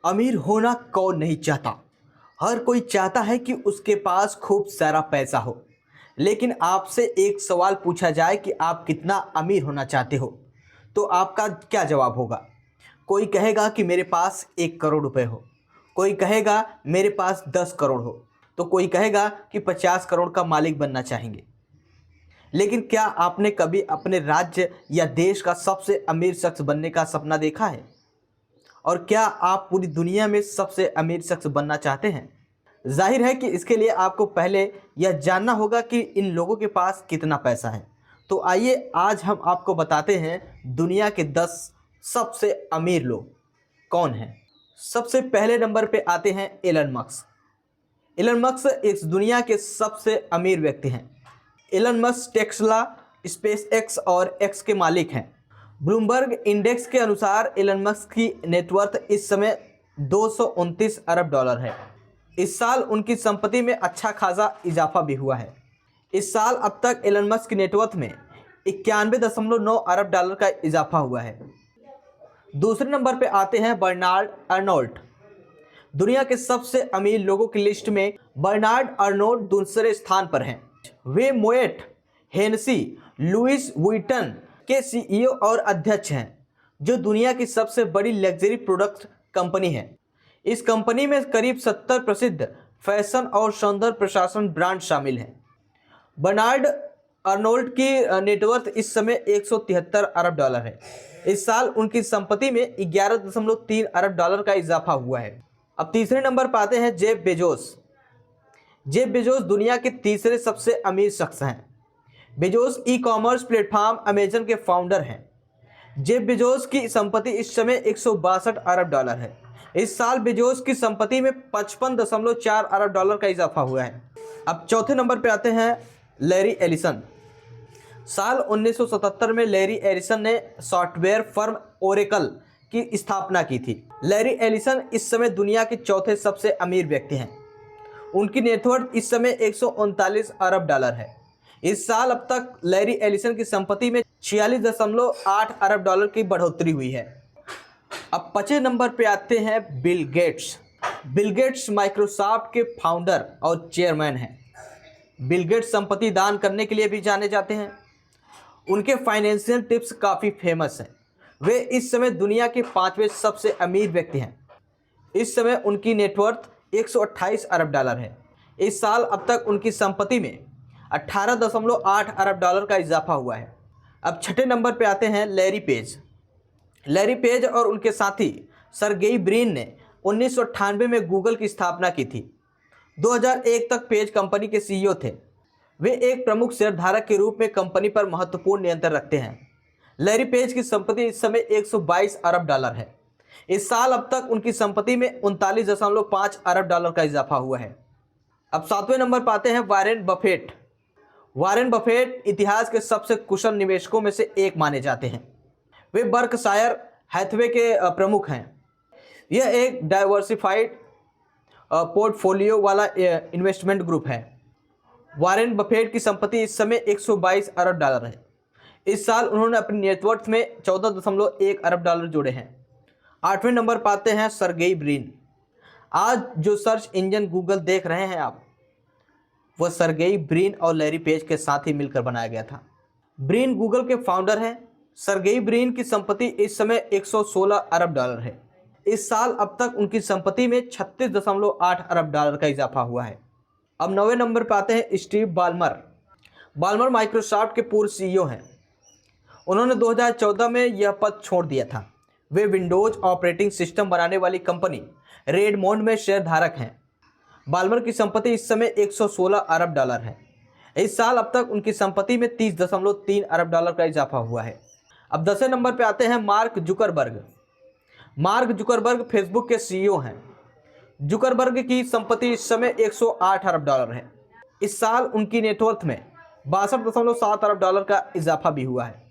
अमीर होना कौन नहीं चाहता। हर कोई चाहता है कि उसके पास खूब सारा पैसा हो। लेकिन आपसे एक सवाल पूछा जाए कि आप कितना अमीर होना चाहते हो, तो आपका क्या जवाब होगा। कोई कहेगा कि मेरे पास 1 करोड़ रुपए हो, कोई कहेगा मेरे पास 10 करोड़ हो, तो कोई कहेगा कि 50 करोड़ का मालिक बनना चाहेंगे। लेकिन क्या आपने कभी अपने राज्य या देश का सबसे अमीर शख्स बनने का सपना देखा है? और क्या आप पूरी दुनिया में सबसे अमीर शख्स बनना चाहते हैं? जाहिर है कि इसके लिए आपको पहले यह जानना होगा कि इन लोगों के पास कितना पैसा है। तो आइए आज हम आपको बताते हैं दुनिया के 10 सबसे अमीर लोग कौन हैं। सबसे पहले नंबर पे आते हैं एलन मस्क। एलन मस्क इस दुनिया के सबसे अमीर व्यक्ति हैं। Elon Musk Tesla, SpaceX और एक्स के मालिक हैं। ब्लूमबर्ग इंडेक्स के अनुसार एलन मस्क की नेटवर्थ इस समय 229 अरब डॉलर है। इस साल उनकी संपत्ति में अच्छा खासा इजाफा भी हुआ है। इस साल अब तक एलन मस्क की नेटवर्थ में 91.9 अरब डॉलर का इजाफा हुआ है। दूसरे नंबर पर आते हैं बर्नार्ड अर्नोल्ट। दुनिया के सबसे अमीर लोगों की लिस्ट में बर्नार्ड अर्नोल्ट दूसरे स्थान पर हैं। वे मोएट हेनेसी लुइस वुइटन के सीईओ और अध्यक्ष हैं, जो दुनिया की सबसे बड़ी लग्जरी प्रोडक्ट कंपनी है। इस कंपनी में करीब 70 प्रसिद्ध फैशन और सौंदर्य प्रशासन ब्रांड शामिल हैं। बर्नार्ड अर्नोल्ट की नेटवर्थ इस समय 173 अरब डॉलर है। इस साल उनकी संपत्ति में 11.3 अरब डॉलर का इजाफा हुआ है। अब तीसरे नंबर पर आते हैं जेफ बेजोस। जेफ बेजोस दुनिया के तीसरे सबसे अमीर शख्स हैं। Bezos e commerce platform Amazon के फाउंडर हैं। जेफ बेजोस की संपत्ति इस समय 162 अरब डॉलर है। इस साल बेजोस की संपत्ति में 55.4 अरब डॉलर का इजाफा हुआ है। अब चौथे नंबर पर आते हैं लैरी एलिसन। साल 1977 में लैरी एलिसन ने सॉफ्टवेयर फर्म ओरेकल की स्थापना की थी। लैरी एलिसन इस समय दुनिया के चौथे सबसे अमीर व्यक्ति हैं। उनकी नेटवर्थ इस समय 139 अरब डॉलर है। इस साल अब तक लैरी एलिसन की संपत्ति में 46.8 अरब डॉलर की बढ़ोतरी हुई है। अब 5वें नंबर पे आते हैं Bill Gates. Bill Gates Microsoft के फाउंडर और चेयरमैन हैं। बिल गेट्स संपत्ति दान करने के लिए भी जाने जाते हैं। उनके फाइनेंशियल टिप्स काफ़ी फेमस हैं। वे इस समय दुनिया के 5वें सबसे अमीर व्यक्ति हैं। इस समय उनकी नेटवर्थ 128 अरब डॉलर है। इस साल अब तक उनकी संपत्ति में 18.8 अरब डॉलर का इजाफा हुआ है। अब 6ठे नंबर पे आते हैं लैरी पेज। लैरी पेज और उनके साथी सर्गेई ब्रिन ने 1998 में गूगल की स्थापना की थी। 2001 तक पेज कंपनी के सीईओ थे। वे एक प्रमुख शेयरधारक के रूप में कंपनी पर महत्वपूर्ण नियंत्रण रखते हैं। लैरी पेज की संपत्ति इस समय 122 अरब डॉलर है। इस साल अब तक उनकी संपत्ति में 39.5 अरब डॉलर का इजाफा हुआ है। अब 7वें नंबर पर आते हैं वॉरेन बफेट। वॉरेन बफेट इतिहास के सबसे कुशल निवेशकों में से एक माने जाते हैं। वे बर्कशायर हैथवे के प्रमुख हैं। यह एक डाइवर्सिफाइड पोर्टफोलियो वाला इन्वेस्टमेंट ग्रुप है। वॉरेन बफेट की संपत्ति इस समय 122 अरब डॉलर है। इस साल उन्होंने अपनी नेटवर्थ में 14.1 अरब डॉलर जोड़े हैं। 8वें नंबर पर आते हैं सर्गेई ब्रिन। आज जो सर्च इंजन गूगल देख रहे हैं आप, वह सर्गेई ब्रिन और लैरी पेज के साथ ही मिलकर बनाया गया था। ब्रिन गूगल के फाउंडर हैं। सर्गेई ब्रिन की संपत्ति इस समय 116 अरब डॉलर है। इस साल अब तक उनकी संपत्ति में 36.8 अरब डॉलर का इजाफा हुआ है। अब 9वें नंबर पर आते हैं स्टीव बाल्मर। बाल्मर माइक्रोसॉफ्ट के पूर्व सीईओ हैं। उन्होंने 2014 में यह पद छोड़ दिया था। वे विंडोज ऑपरेटिंग सिस्टम बनाने वाली कंपनी रेडमोंड में शेयरधारक हैं। बाल्मर की संपत्ति इस समय 116 अरब डॉलर है। इस साल अब तक उनकी संपत्ति में 30.3 अरब डॉलर का इजाफा हुआ है। अब 10वें नंबर पर आते हैं mark Zuckerberg. Mark Zuckerberg Facebook के सीईओ हैं। जुकरबर्ग की संपत्ति इस समय 108 अरब डॉलर है। इस साल उनकी नेटवर्थ में 62.7 अरब डॉलर का इजाफा भी हुआ है।